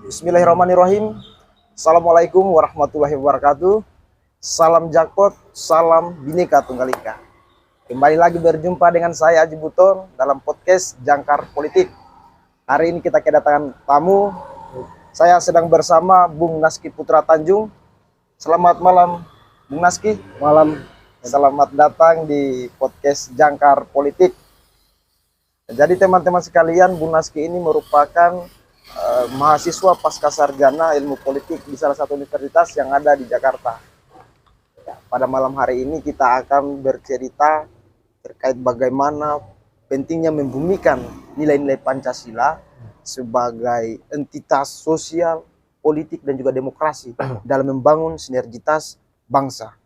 Bismillahirrahmanirrahim. Assalamualaikum warahmatullahi wabarakatuh. Salam Jakpot, salam Bhinneka Tunggal Ika. Kembali lagi berjumpa dengan saya Aji Buton dalam podcast Jangkar Politik. Hari ini kita kedatangan tamu. Saya sedang bersama Bung Naski Putra Tanjung. Selamat malam, Bung Naski. Malam. Selamat datang di podcast Jangkar Politik. Jadi teman-teman sekalian, Bung Naski ini merupakan mahasiswa pasca sarjana ilmu politik di salah satu universitas yang ada di Jakarta. Ya, pada malam hari ini kita akan bercerita terkait bagaimana pentingnya membumikan nilai-nilai Pancasila sebagai entitas sosial, politik, dan juga demokrasi dalam membangun sinergitas bangsa.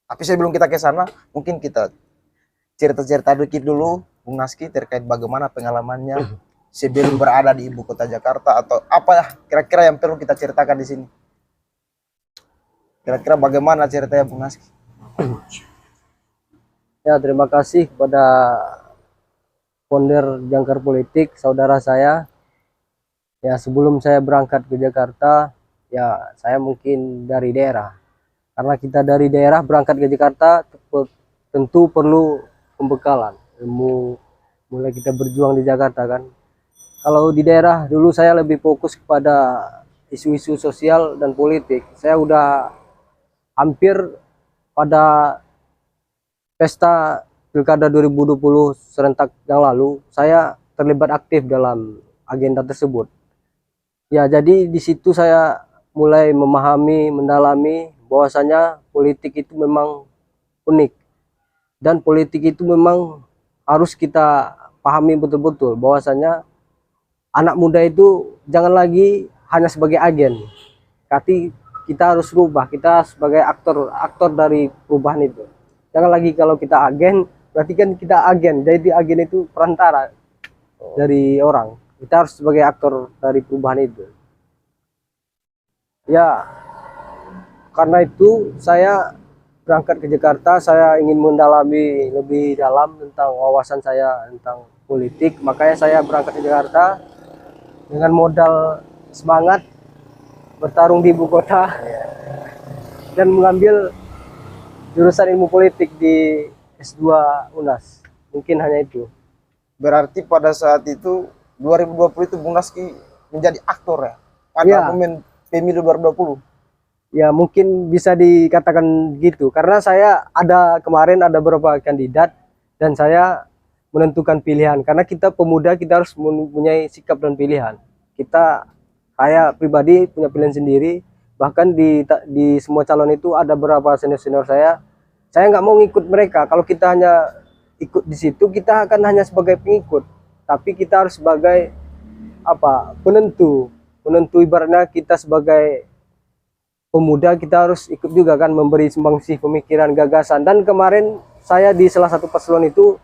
Tapi sebelum kita ke sana, mungkin kita cerita-cerita dikit dulu, Bung Naski, terkait bagaimana pengalamannya sebelum berada di ibu kota Jakarta, atau apa kira-kira yang perlu kita ceritakan di sini. Kira-kira bagaimana ceritanya, Bung Naski? Ya, terima kasih kepada founder Jangkar Politik, saudara saya. Ya, sebelum saya berangkat ke Jakarta, ya saya mungkin dari daerah. Karena kita dari daerah berangkat ke Jakarta, tentu perlu pembekalan ilmu. Mulai kita berjuang di Jakarta kan. Kalau di daerah dulu saya lebih fokus kepada isu-isu sosial dan politik. Saya udah hampir pada pesta Pilkada 2020 serentak yang lalu, saya terlibat aktif dalam agenda tersebut. Ya, jadi di situ saya mulai memahami, mendalami bahwasanya politik itu memang unik. Dan politik itu memang harus kita pahami betul-betul bahwasanya anak muda itu jangan lagi hanya sebagai agen. Tapi kita harus rubah, kita sebagai aktor dari perubahan itu. Jangan lagi kalau kita agen, berarti kan kita agen. Jadi agen itu perantara dari orang. Kita harus sebagai aktor dari perubahan itu. Ya, karena itu saya berangkat ke Jakarta, saya ingin mendalami lebih dalam tentang wawasan saya tentang politik. Makanya saya berangkat ke Jakarta dengan modal semangat bertarung di ibu kota dan mengambil jurusan ilmu politik di S2 UNAS. Mungkin hanya itu. Berarti pada saat itu 2020 itu Bung Naski menjadi aktor ya pada momen pemilu 2020. Ya, mungkin bisa dikatakan gitu karena saya kemarin ada beberapa kandidat dan saya menentukan pilihan, karena kita pemuda kita harus mempunyai sikap dan pilihan. Saya pribadi punya pilihan sendiri, bahkan di semua calon itu ada beberapa senior saya nggak mau ngikut mereka. Kalau kita hanya ikut di situ, kita akan hanya sebagai pengikut, tapi kita harus sebagai penentu ibaratnya kita sebagai pemuda kita harus ikut juga kan, memberi sumbangsih pemikiran, gagasan. Dan kemarin saya di salah satu paslon itu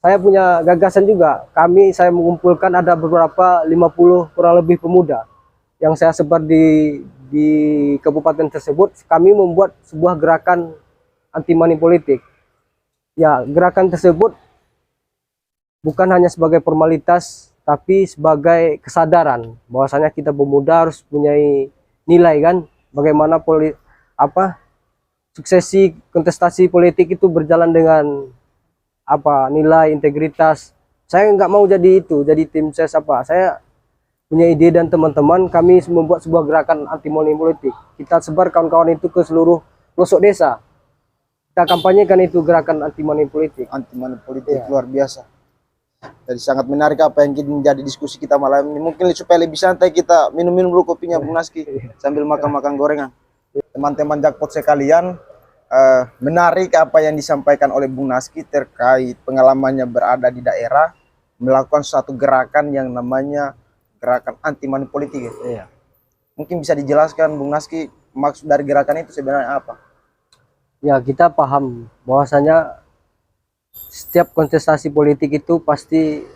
saya punya gagasan juga. Saya mengumpulkan ada beberapa 50 kurang lebih pemuda yang saya sebar di kabupaten tersebut. Kami membuat sebuah gerakan anti money politik. Ya, gerakan tersebut bukan hanya sebagai formalitas, tapi sebagai kesadaran bahwasanya kita pemuda harus punya nilai kan, bagaimana suksesi kontestasi politik itu berjalan dengan nilai integritas. Saya nggak mau jadi tim ses saya punya ide dan teman-teman kami membuat sebuah gerakan anti money politik. Kita sebar kawan-kawan itu ke seluruh pelosok desa, kita kampanyekan itu gerakan anti money politik. Anti money politik luar biasa. Jadi sangat menarik apa yang menjadi diskusi kita malam ini. Mungkin supaya lebih santai kita minum-minum dulu kopinya Bung Naski sambil makan-makan gorengan. Teman-teman Jakpot sekalian, menarik apa yang disampaikan oleh Bung Naski terkait pengalamannya berada di daerah, melakukan suatu gerakan yang namanya gerakan anti money politik ya. Iya. Mungkin bisa dijelaskan Bung Naski maksud dari gerakan itu sebenarnya apa? Ya, kita paham bahwasanya setiap kontestasi politik itu pasti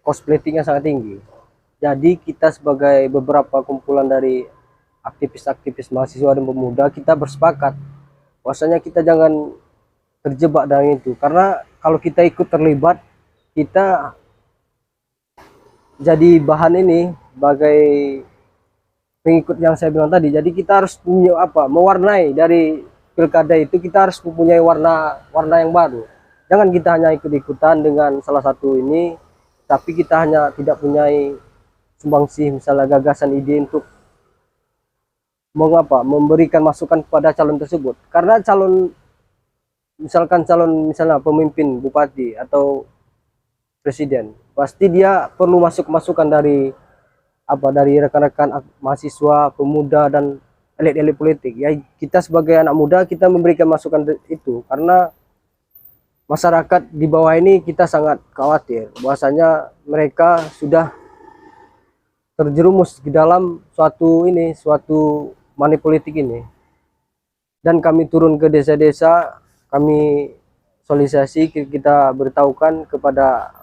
cost politiknya sangat tinggi. Jadi kita sebagai beberapa kumpulan dari aktivis-aktivis mahasiswa dan pemuda, kita bersepakat bahwasanya kita jangan terjebak dengan itu, karena kalau kita ikut terlibat, kita jadi bahan ini sebagai pengikut yang saya bilang tadi. Jadi kita harus punya apa? Mewarnai dari pilkada itu, kita harus mempunyai warna yang baru. Jangan kita hanya ikut-ikutan dengan salah satu ini, tapi kita hanya tidak punya sumbangsih misalnya gagasan ide untuk memberikan masukan kepada calon tersebut. Karena misalnya pemimpin, bupati atau presiden, pasti dia perlu masukan dari dari rekan-rekan mahasiswa, pemuda, dan elit-elit politik. Ya, kita sebagai anak muda kita memberikan masukan itu karena masyarakat di bawah ini kita sangat khawatir bahwasanya mereka sudah terjerumus di dalam suatu money politik ini. Dan kami turun ke desa-desa, kami sosialisasi, kita beritahukan kepada,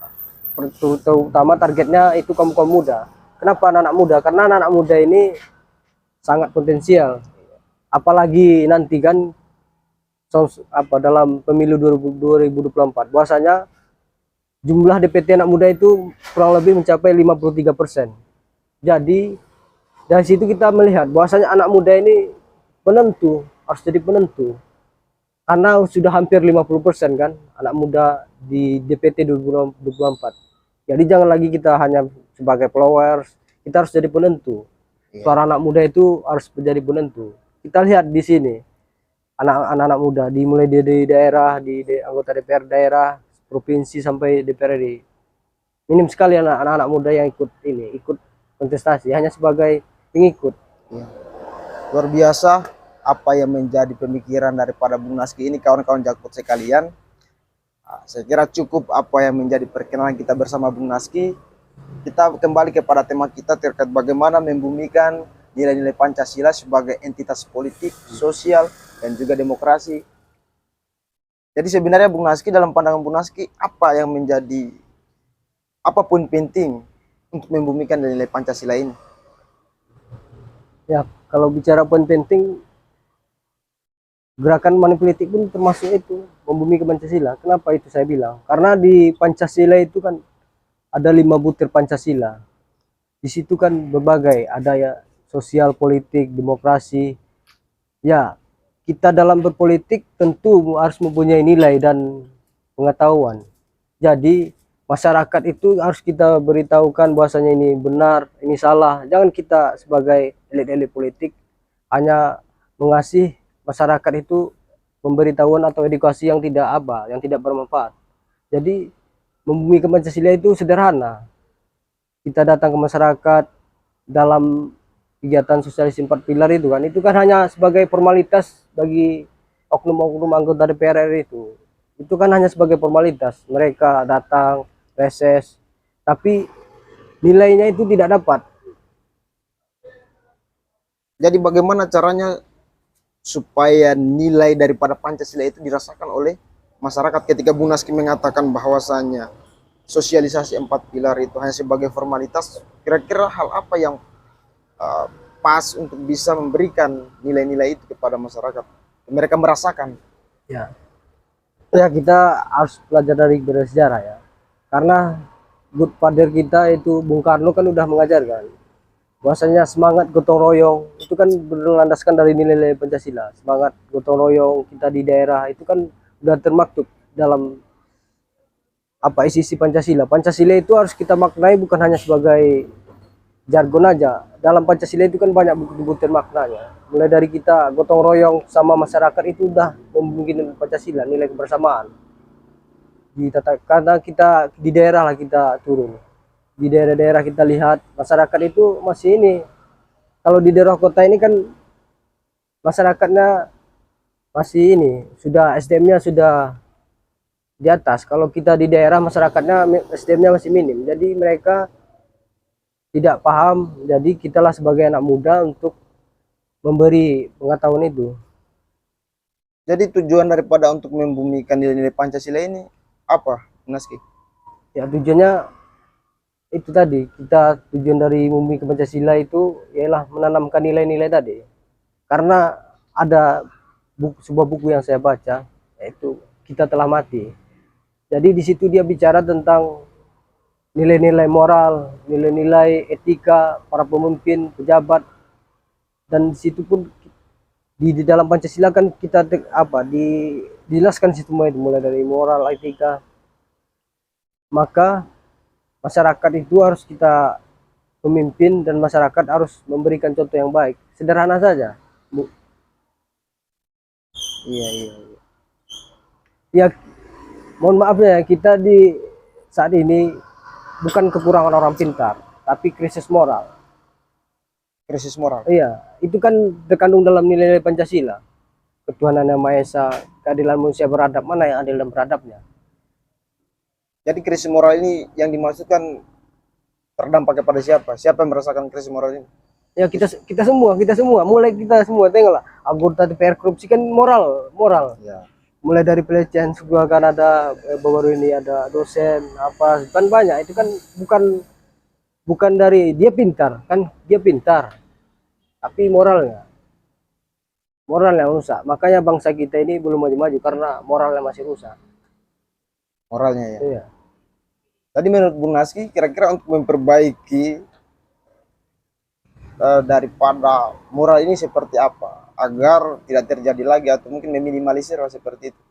terutama targetnya itu kaum muda. Kenapa anak-anak muda? Karena anak-anak muda ini sangat potensial. Apalagi nanti kan dalam pemilu 2024, bahwasanya jumlah DPT anak muda itu kurang lebih mencapai 53%. Jadi dari situ kita melihat bahwasanya anak muda ini harus jadi penentu. Karena sudah hampir 50% kan anak muda di DPT 2024. Jadi jangan lagi kita hanya sebagai followers, kita harus jadi penentu. Suara anak muda itu harus menjadi penentu. Kita lihat di sini anak-anak muda dimulai dari daerah, di anggota DPR daerah, provinsi sampai DPRD. Minim sekali anak-anak muda yang ikut kontestasi hanya sebagai pengikut. Ya. Luar biasa apa yang menjadi pemikiran daripada Bung Naski ini, kawan-kawan Jakpot sekalian. Saya kira cukup apa yang menjadi perkenalan kita bersama Bung Naski. Kita kembali kepada tema kita terkait bagaimana membumikan nilai-nilai Pancasila sebagai entitas politik, sosial, dan juga demokrasi. Jadi sebenarnya Bung Naski, dalam pandangan Bung Naski, apapun penting untuk membumikan nilai Pancasila ini? Ya, kalau bicara poin penting, gerakan money politik pun termasuk itu, membumikan Pancasila. Kenapa itu saya bilang? Karena di Pancasila itu kan ada 5 butir Pancasila. Di situ kan berbagai, ada ya sosial, politik, demokrasi. Ya, kita dalam berpolitik tentu harus mempunyai nilai dan pengetahuan. Jadi masyarakat itu harus kita beritahukan bahwasanya ini benar, ini salah. Jangan kita sebagai elit-elit politik hanya mengasih masyarakat itu pemberitahuan atau edukasi yang tidak bermanfaat. Jadi membumikan Pancasila itu sederhana. Kita datang ke masyarakat dalam kegiatan sosialisasi 4 pilar itu kan hanya sebagai formalitas bagi oknum-oknum anggota DPR RI itu. Itu kan hanya sebagai formalitas. Mereka datang, reses, tapi nilainya itu tidak dapat. Jadi bagaimana caranya supaya nilai daripada Pancasila itu dirasakan oleh masyarakat ketika Bung Naski mengatakan bahwasanya sosialisasi 4 pilar itu hanya sebagai formalitas? Kira-kira hal apa yang pas untuk bisa memberikan nilai-nilai itu kepada masyarakat, mereka merasakan? Ya, kita harus belajar dari bersejarah ya, karena good father kita itu Bung Karno kan udah mengajarkan bahwasanya semangat gotong royong itu kan berlandaskan dari nilai-nilai Pancasila. Semangat gotong royong kita di daerah itu kan udah termaktub dalam isi Pancasila. Pancasila itu harus kita maknai bukan hanya sebagai jargon aja. Dalam Pancasila itu kan banyak butir maknanya. Mulai dari kita gotong royong sama masyarakat itu udah membumikan Pancasila, nilai kebersamaan. Karena kita di daerah lah kita turun. Di daerah-daerah kita lihat masyarakat itu masih ini. Kalau di daerah kota ini kan masyarakatnya masih ini, sudah SDM-nya sudah di atas. Kalau kita di daerah masyarakatnya SDM-nya masih minim. Jadi mereka tidak paham. Jadi kitalah sebagai anak muda untuk memberi pengetahuan itu. Jadi tujuan daripada untuk membumikan nilai-nilai Pancasila ini apa, Naski? Ya tujuannya itu tadi, tujuan dari membumikan Pancasila itu ialah menanamkan nilai-nilai tadi. Karena ada sebuah buku yang saya baca, yaitu Kita Telah Mati. Jadi di situ dia bicara tentang nilai-nilai moral, nilai-nilai etika para pemimpin, pejabat Dan di situ pun di dalam Pancasila kan kita dijelaskan semua itu mulai dari moral, etika. Maka masyarakat itu harus kita memimpin dan masyarakat harus memberikan contoh yang baik. Sederhana saja, Bu. Iya, iya, iya. Ya, mohon maaf ya, kita di saat ini bukan kekurangan orang pintar, tapi krisis moral. Krisis moral. Iya, itu kan terkandung dalam nilai-nilai Pancasila. Ketuhanan yang Maha Esa, keadilan manusia beradab, mana yang adil dan beradabnya? Jadi krisis moral ini yang dimaksudkan terdampak kepada siapa? Siapa yang merasakan krisis moral ini? Ya kita semua, mulai kita semua, tengoklah anggota DPR korupsi kan moral. Ya. Mulai dari pelecehan seksual kan ada, baru ini ada dosen apa kan banyak, itu kan bukan dari dia pintar, tapi moralnya rusak. Makanya bangsa kita ini belum maju-maju karena moralnya masih rusak. Moralnya ya. Iya. Tadi menurut Bung Naski, kira-kira untuk memperbaiki daripada moral ini seperti apa agar tidak terjadi lagi atau mungkin meminimalisir seperti itu?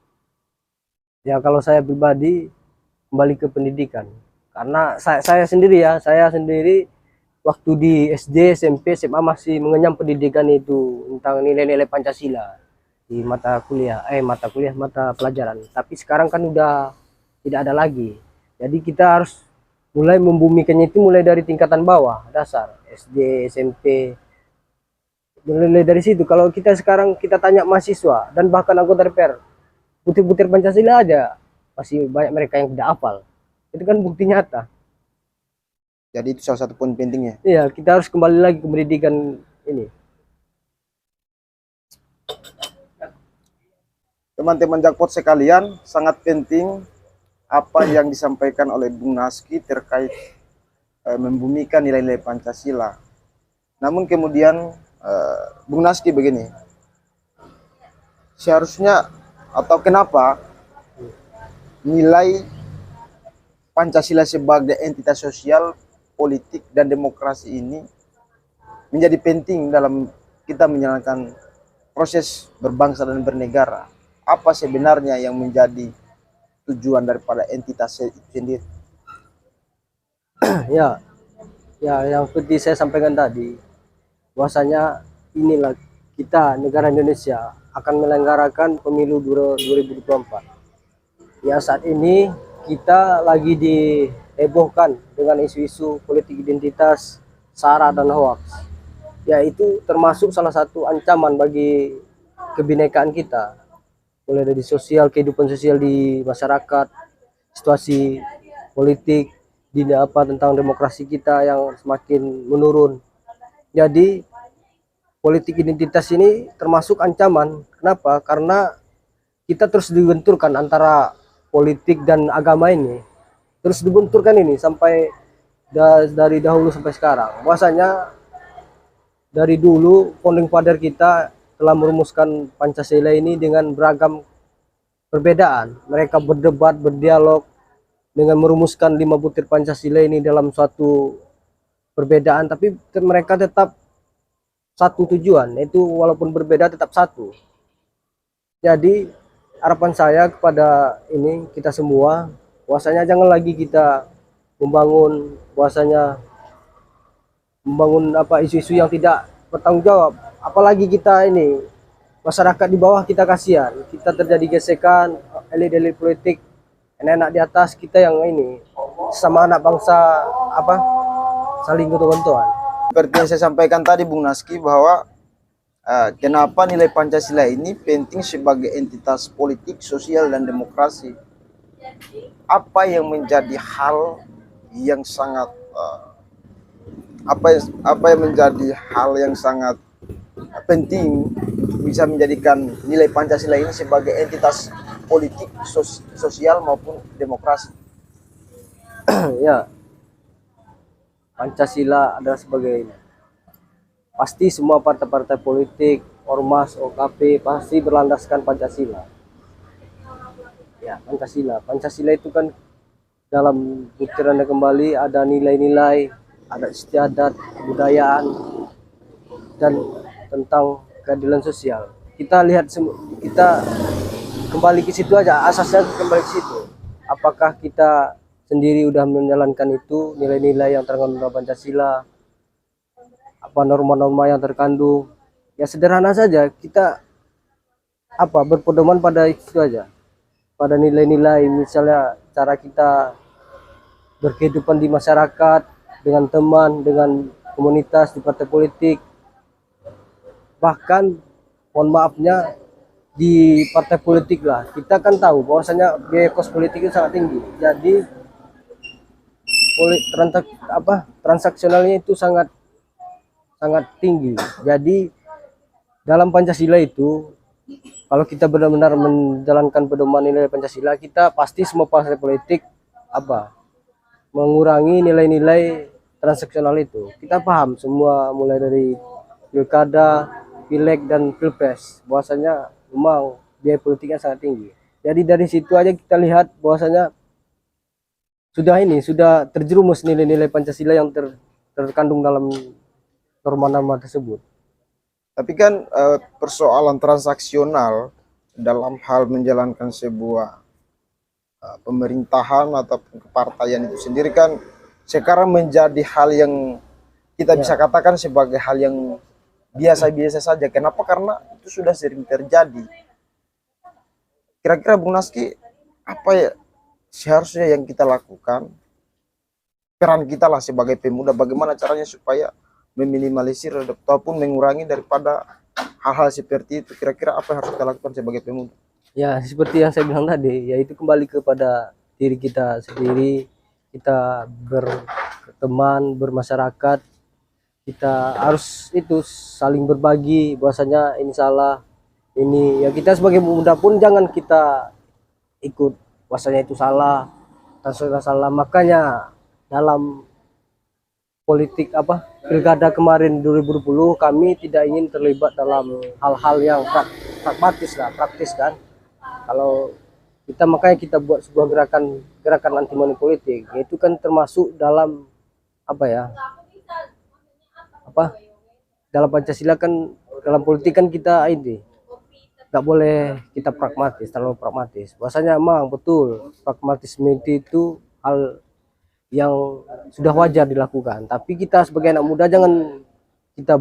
Ya kalau saya pribadi kembali ke pendidikan, karena saya sendiri waktu di SD, SMP, SMA masih mengenyam pendidikan itu tentang nilai-nilai Pancasila di mata pelajaran. Tapi sekarang kan udah tidak ada lagi. Jadi kita harus mulai membumikannya itu mulai dari tingkatan bawah, dasar, SD, SMP. Mulai dari situ. Kalau kita sekarang kita tanya mahasiswa dan bahkan anggota DPR, butir-butir Pancasila aja masih banyak mereka yang tidak hafal. Itu kan bukti nyata. Jadi itu salah satu poin pentingnya. Iya, kita harus kembali lagi ke pendidikan ini. Teman-teman Jakpot sekalian, sangat penting apa yang disampaikan oleh Bung Naski terkait membumikan nilai-nilai Pancasila. Namun kemudian Bung Naski begini, seharusnya atau kenapa nilai Pancasila sebagai entitas sosial, politik, dan demokrasi ini menjadi penting dalam kita menjalankan proses berbangsa dan bernegara? Apa sebenarnya yang menjadi tujuan daripada entitas itu sendiri? Ya, yang seperti saya sampaikan tadi, bahwasanya inilah kita negara Indonesia akan melenggarakan pemilu 2024. Ya saat ini kita lagi dihebohkan dengan isu-isu politik identitas, SARA dan hoax. Ya itu termasuk salah satu ancaman bagi kebinekaan kita. Mulai dari kehidupan sosial di masyarakat, situasi politik, tentang demokrasi kita yang semakin menurun. Jadi politik identitas ini termasuk ancaman. Kenapa? Karena kita terus dibenturkan antara politik dan agama ini. Terus dibenturkan ini sampai dari dahulu sampai sekarang. Bahwasanya dari dulu founding father kita telah merumuskan Pancasila ini dengan beragam perbedaan. Mereka berdebat, berdialog dengan merumuskan 5 butir Pancasila ini dalam suatu perbedaan, tapi mereka tetap satu tujuan, yaitu walaupun berbeda tetap satu. Jadi harapan saya kepada kita semua, bahwasanya jangan lagi kita membangun isu-isu yang tidak bertanggung jawab. Apalagi kita masyarakat di bawah kita kasihan, kita terjadi gesekan, elit-elit politik, enak di atas kita yang sama anak bangsa saling gotong-gotongan. Seperti yang saya sampaikan tadi Bung Naski, bahwa kenapa nilai Pancasila ini penting sebagai entitas politik, sosial, dan demokrasi. Apa yang menjadi hal yang sangat penting bisa menjadikan nilai Pancasila ini sebagai entitas politik, sosial maupun demokrasi? Ya, Pancasila adalah pasti semua partai-partai politik, ormas, OKP pasti berlandaskan Pancasila. Ya, Pancasila itu kan dalam butirannya kembali ada nilai-nilai, ada istiadat, kebudayaan, dan tentang keadilan sosial. Kita lihat kita kembali ke situ aja, asasnya kembali ke situ. Apakah kita sendiri udah menjalankan itu, nilai-nilai yang terkandung dalam Pancasila, apa norma-norma yang terkandung. Ya sederhana saja, kita berpedoman pada itu aja, pada nilai-nilai, misalnya cara kita berkehidupan di masyarakat, dengan teman, dengan komunitas, di partai politik, bahkan mohon maafnya di partai politik lah, kita kan tahu bahwasanya biaya kos politik itu sangat tinggi. Jadi transaksionalnya itu sangat sangat tinggi. Jadi dalam Pancasila itu, kalau kita benar-benar menjalankan pedoman nilai Pancasila, kita pasti semua partai politik mengurangi nilai-nilai transaksional itu. Kita paham semua, mulai dari pilkada, pileg, dan pilpres, bahwasanya memang biaya politiknya sangat tinggi. Jadi dari situ aja kita lihat bahwasanya sudah terjerumus nilai-nilai Pancasila yang terkandung dalam norma-norma tersebut. Tapi kan persoalan transaksional dalam hal menjalankan sebuah pemerintahan atau kepartaian itu sendiri kan sekarang menjadi hal yang kita bisa katakan sebagai hal yang biasa-biasa saja. Kenapa? Karena itu sudah sering terjadi. Kira-kira Bung Naski, apa ya seharusnya yang kita lakukan? Peran kita lah sebagai pemuda, bagaimana caranya supaya meminimalisir ataupun mengurangi daripada hal-hal seperti itu. Kira-kira apa yang harus kita lakukan sebagai pemuda? Ya, seperti yang saya bilang tadi, yaitu kembali kepada diri kita sendiri. Kita berteman, bermasyarakat, kita harus itu saling berbagi, bahwasanya ini salah, ini ya, kita sebagai pemuda pun jangan kita ikut bahwasanya itu salah, salah. Makanya dalam politik pilkada kemarin 2020, kami tidak ingin terlibat dalam hal-hal yang praktis kan. Kalau kita, makanya kita buat sebuah gerakan anti money politik, yaitu kan termasuk dalam dalam Pancasila kan, dalam politik kan kita ini nggak boleh kita terlalu pragmatis. Bahwasanya emang betul pragmatisme itu hal yang sudah wajar dilakukan, tapi kita sebagai anak muda jangan kita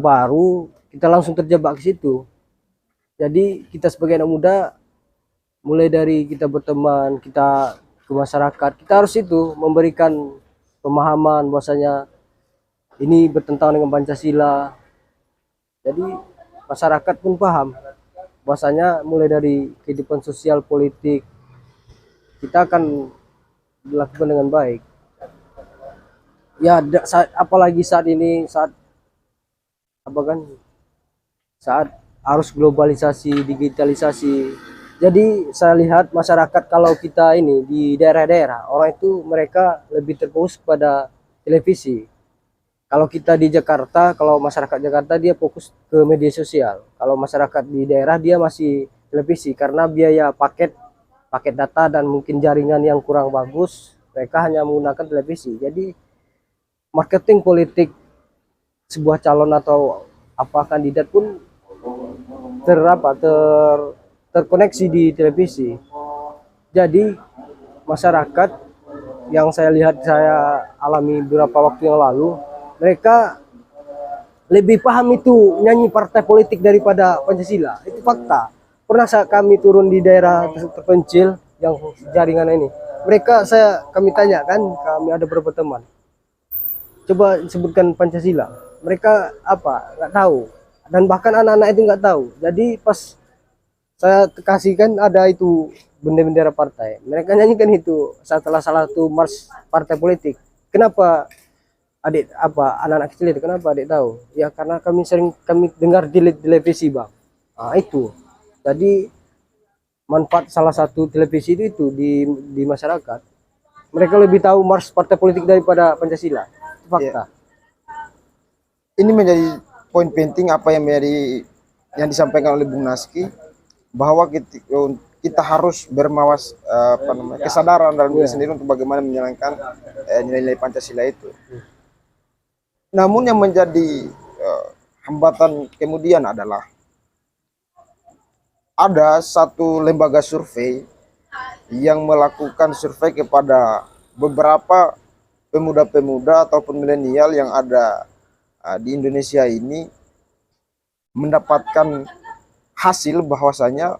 langsung terjebak ke situ. Jadi kita sebagai anak muda, mulai dari kita berteman, kita ke masyarakat, kita harus itu memberikan pemahaman bahwasanya ini bertentangan dengan Pancasila. Jadi masyarakat pun paham bahwasanya mulai dari kehidupan sosial politik kita akan dilakukan dengan baik. Ya, apalagi saat ini, saat arus globalisasi, digitalisasi. Jadi saya lihat masyarakat, kalau kita ini di daerah-daerah, orang itu mereka lebih terfokus pada televisi. Kalau kita di Jakarta, kalau masyarakat Jakarta dia fokus ke media sosial. Kalau masyarakat di daerah dia masih televisi, karena biaya paket data dan mungkin jaringan yang kurang bagus, mereka hanya menggunakan televisi. Jadi marketing politik sebuah calon atau kandidat pun terkoneksi di televisi. Jadi masyarakat, yang saya alami beberapa waktu yang lalu, mereka lebih paham itu nyanyi partai politik daripada Pancasila. Itu fakta. Pernah kami turun di daerah terpencil yang jaringan ini, kami tanya kan, kami ada beberapa teman, coba sebutkan Pancasila. Mereka nggak tahu, dan bahkan anak-anak itu nggak tahu. Jadi pas saya kasihkan ada itu bendera partai, mereka nyanyikan itu setelah salah satu mars partai politik. Kenapa anak-anak kecil itu, kenapa adik tahu? Ya karena kami dengar di televisi, Bang. Nah, itu. Jadi manfaat salah satu televisi itu di masyarakat. Mereka lebih tahu mars partai politik daripada Pancasila. Itu fakta. Ini menjadi poin penting apa yang disampaikan oleh Bung Naski, bahwa kita harus bermawas kesadaran dalam diri sendiri untuk bagaimana menjalankan nilai-nilai Pancasila itu. Namun yang menjadi hambatan kemudian adalah ada satu lembaga survei yang melakukan survei kepada beberapa pemuda-pemuda ataupun milenial yang ada di Indonesia ini, mendapatkan hasil bahwasanya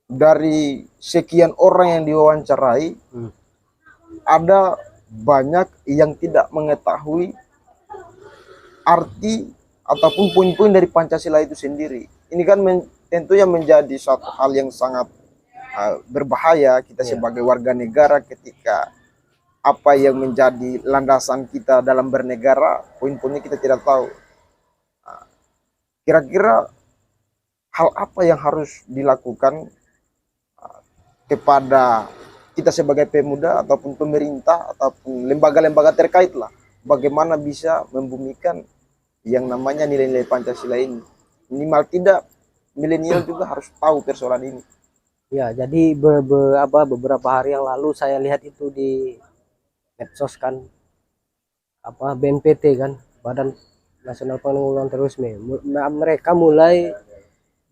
dari sekian orang yang diwawancarai ada banyak yang tidak mengetahui arti ataupun poin-poin dari Pancasila itu sendiri. Ini kan tentunya menjadi suatu hal yang sangat berbahaya kita sebagai warga negara ketika apa yang menjadi landasan kita dalam bernegara, poin-poinnya kita tidak tahu. Kira-kira hal apa yang harus dilakukan kepada kita sebagai pemuda ataupun pemerintah ataupun lembaga-lembaga terkait lah, bagaimana bisa membumikan yang namanya nilai-nilai Pancasila ini. Minimal tidak milenial juga harus tahu persoalan ini. Ya, jadi beberapa hari yang lalu saya lihat itu di medsos kan, BNPT kan, Badan Nasional Penanggulangan Terorisme, mereka mulai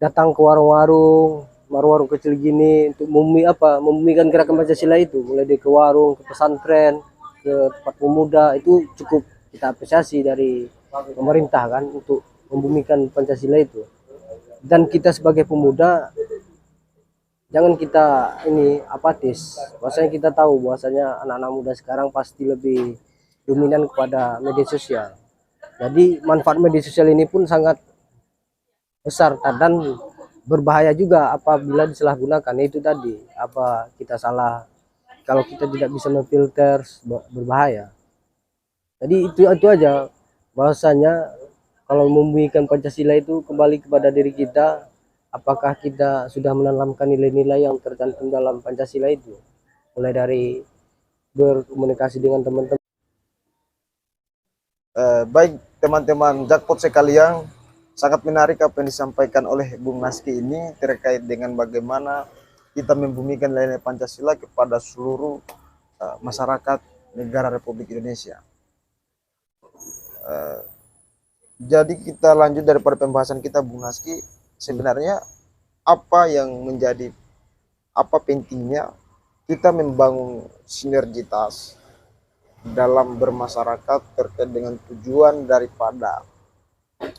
datang ke warung-warung kecil gini untuk membumikan gerakan Pancasila itu, mulai dari ke warung, ke pesantren, ke tempat pemuda. Itu cukup kita apresiasi dari pemerintah kan untuk membumikan Pancasila itu. Dan kita sebagai pemuda jangan kita ini apatis. Bahwasanya kita tahu bahwasanya anak-anak muda sekarang pasti lebih dominan kepada media sosial. Jadi manfaat media sosial ini pun sangat besar dan berbahaya juga apabila disalahgunakan. Itu tadi kita salah, kalau kita tidak bisa memfilter, berbahaya. Jadi itu aja bahwasanya kalau membumikan Pancasila itu kembali kepada diri kita, apakah kita sudah menanamkan nilai-nilai yang tercantum dalam Pancasila itu, mulai dari berkomunikasi dengan teman-teman. Baik teman-teman Jakpot sekalian, sangat menarik apa yang disampaikan oleh Bung Naski ini terkait dengan bagaimana kita membumikan nilai-nilai Pancasila kepada seluruh masyarakat negara Republik Indonesia. Jadi kita lanjut daripada pembahasan kita, Bung Naski. Sebenarnya apa yang menjadi pentingnya kita membangun sinergitas dalam bermasyarakat terkait dengan tujuan daripada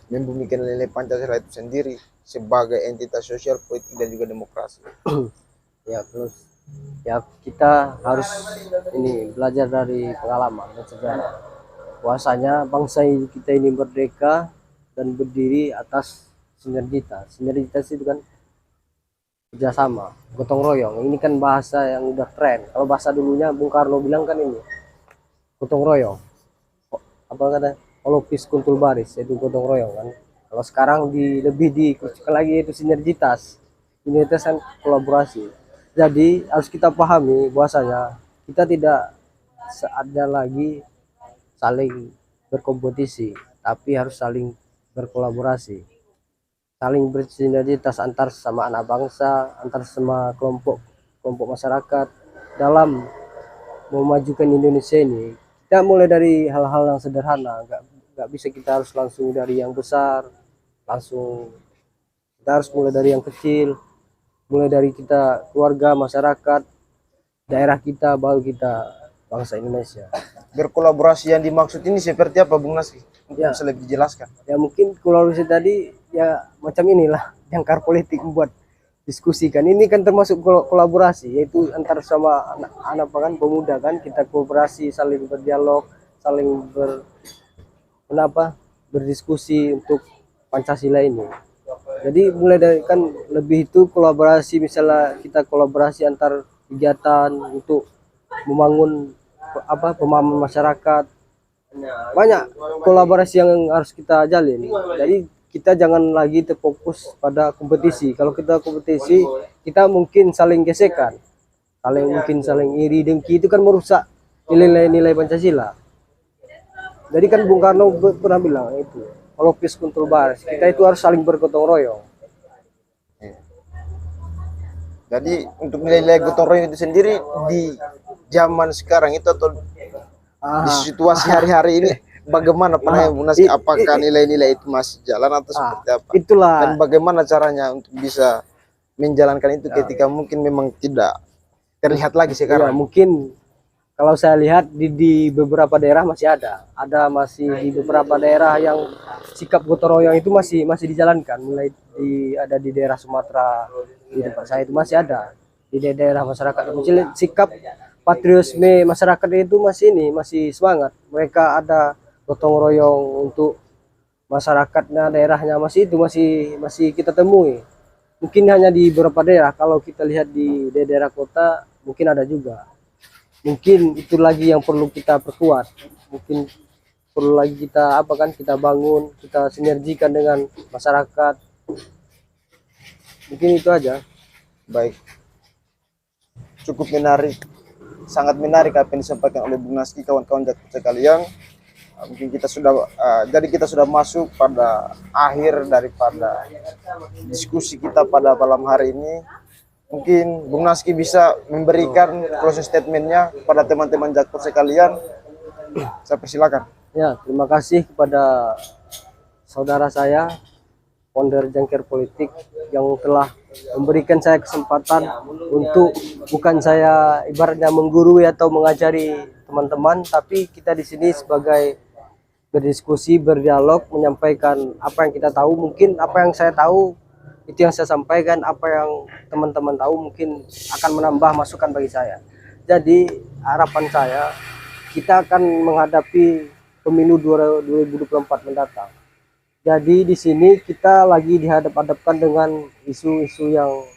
membumikan nilai Pancasila itu sendiri sebagai entitas sosial, politik, dan juga demokrasi. Ya, terus ya kita harus ini belajar dari pengalaman dan sejarah. Bahwasanya bangsa kita ini merdeka dan berdiri atas sinergitas. Sinergitas itu kan kerjasama, gotong royong. Ini kan bahasa yang udah tren. Kalau bahasa dulunya Bung Karno bilang kan ini gotong royong. Apa kata? Holopis kuntul baris, itu gotong royong kan. Kalau sekarang lebih dikerucutkan lagi itu sinergitas. Sinergitas kan kolaborasi. Jadi harus kita pahami bahwasanya kita tidak ada lagi saling berkompetisi, tapi harus saling berkolaborasi, saling bersinergitas antar sesama anak bangsa, antar sama kelompok masyarakat dalam memajukan Indonesia ini. Kita mulai dari hal-hal yang sederhana, nggak bisa kita harus langsung dari yang besar, kita harus mulai dari yang kecil, mulai dari kita keluarga, masyarakat, daerah kita, baru kita bangsa Indonesia. Berkolaborasi yang dimaksud ini seperti apa, Bung Naski? Ya, bisa lebih dijelaskan? Ya mungkin kolaborasi tadi ya macam inilah jangkar politik membuat diskusi kan. Ini kan termasuk kolaborasi, yaitu antar sama anak pemuda kan, kita kooperasi, saling berdialog, saling berdiskusi untuk Pancasila ini. Jadi mulai dari kan lebih itu kolaborasi, misalnya kita kolaborasi antar kegiatan untuk membangun pemahaman masyarakat. Banyak kolaborasi yang harus kita jalin. Jadi kita jangan lagi terfokus pada kompetisi. Kalau kita kompetisi, kita mungkin saling gesekan, saling iri dengki, itu kan merusak nilai-nilai Pancasila. Jadi kan Bung Karno pernah bilang itu, holopis kuntul baris, kita itu harus saling bergotong royong. Jadi untuk nilai-nilai gotong royong itu sendiri di zaman sekarang itu atau di situasi hari-hari ini bagaimana pandangan Bu Naski? Apakah nilai-nilai itu masih jalan atau seperti apa? Itulah. Dan bagaimana caranya untuk bisa menjalankan itu ketika mungkin memang tidak terlihat lagi Ya, sekarang? mungkin kalau saya lihat di beberapa daerah masih ada masih di beberapa daerah yang sikap gotong royong itu masih dijalankan, mulai ada di daerah Sumatera, di tempat saya itu masih ada, di daerah masyarakat kecil sikap patriotisme masyarakat itu masih semangat, mereka ada gotong royong untuk masyarakatnya, daerahnya masih kita temui. Mungkin hanya di beberapa daerah, kalau kita lihat di daerah kota mungkin ada juga. Mungkin itu lagi yang perlu kita perkuat, mungkin perlu lagi kita bangun, kita sinergikan dengan masyarakat. Mungkin itu aja. Baik, cukup menarik, sangat menarik apa yang disampaikan oleh Bung Naski, kawan-kawan jakpro sekalian. Mungkin kita sudah masuk pada akhir daripada diskusi kita pada malam hari ini. Mungkin Bung Naski bisa memberikan closing statementnya kepada teman-teman jakpro sekalian. Saya persilakan. Ya, terima kasih kepada saudara saya, founder Jangkar Politik, yang telah memberikan saya kesempatan untuk, bukan saya ibaratnya menggurui atau mengajari teman-teman, tapi kita di sini sebagai berdiskusi, berdialog, menyampaikan apa yang kita tahu. Mungkin apa yang saya tahu itu yang saya sampaikan, apa yang teman-teman tahu mungkin akan menambah masukan bagi saya. Jadi harapan saya, kita akan menghadapi pemilu 2024 mendatang. Jadi di sini kita lagi dihadap-hadapkan dengan isu-isu yang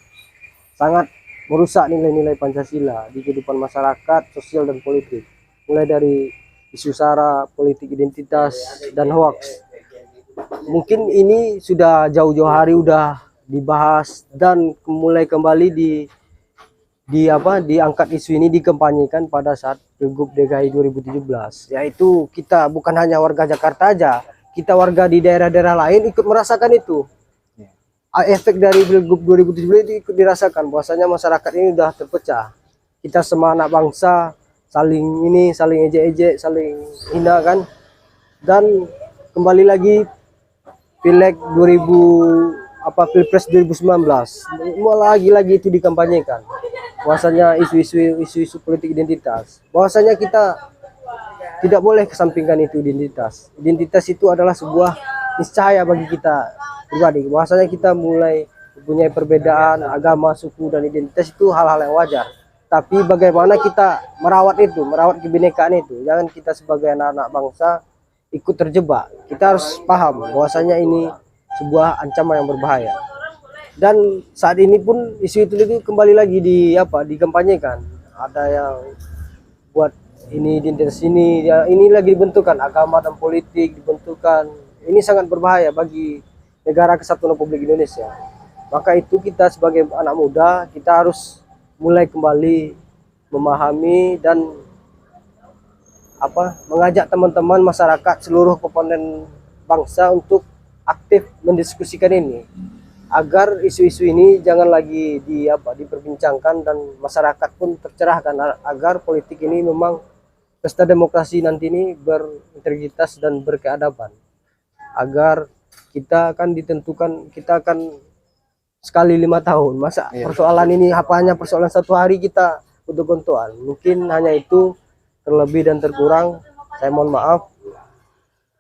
sangat merusak nilai-nilai Pancasila di kehidupan masyarakat, sosial dan politik. Mulai dari isu SARA, politik identitas dan hoax. Mungkin ini sudah jauh-jauh hari udah dibahas dan mulai kembali diangkat isu ini, dikampanyekan pada saat Pilgub DKI 2017. Yaitu kita bukan hanya warga Jakarta aja, kita warga di daerah-daerah lain ikut merasakan itu. Efek dari Pilgub 2017 itu ikut dirasakan, bahwasanya masyarakat ini udah terpecah. Kita semua anak bangsa saling ejek-ejek, saling hina kan. Dan kembali lagi Pilpres 2019 lagi itu dikampanyekan, bahwasanya isu-isu politik identitas, bahwasanya kita tidak boleh kesampingkan itu. Identitas itu adalah sebuah niscaya bagi kita pribadi, bahwasanya kita mulai mempunyai perbedaan agama, suku dan identitas, itu hal-hal yang wajar, tapi bagaimana kita merawat kebinekaan itu. Jangan kita sebagai anak-anak bangsa ikut terjebak. Kita harus paham bahwasanya ini sebuah ancaman yang berbahaya. Dan saat ini pun isu itu kembali lagi dikampanyekan. Ada yang buat ini identitas ini lagi dibentukkan, agama dan politik dibentukkan. Ini sangat berbahaya bagi negara kesatuan Republik Indonesia. Maka itu kita sebagai anak muda, kita harus mulai kembali memahami dan mengajak teman-teman masyarakat, seluruh komponen bangsa untuk aktif mendiskusikan ini, agar isu-isu ini jangan lagi diperbincangkan dan masyarakat pun tercerahkan, agar politik ini memang pesta demokrasi nanti ini berintegritas dan berkeadaban, agar kita akan sekali 5 tahun. Masa persoalan ini hanya persoalan 1 hari kita gontok-gontokan? Mungkin hanya itu, terlebih dan terkurang saya mohon maaf.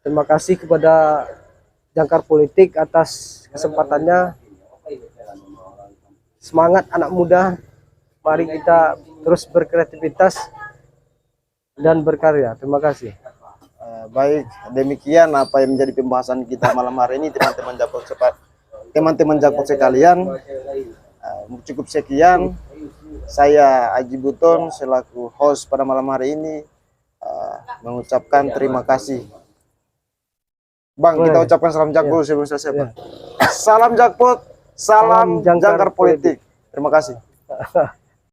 Terima kasih kepada Jangkar Politik atas kesempatannya. Semangat anak muda, mari kita terus berkreativitas dan berkarya. Terima kasih. Baik, demikian apa yang menjadi pembahasan kita malam hari ini, teman-teman jakpro sekalian. Cukup sekian. Saya Aji Buton selaku host pada malam hari ini mengucapkan terima kasih. Bang, kita ucapkan salam jakpro sebelum selesai. Salam jakpro, salam Jangkar Politik. Terima kasih.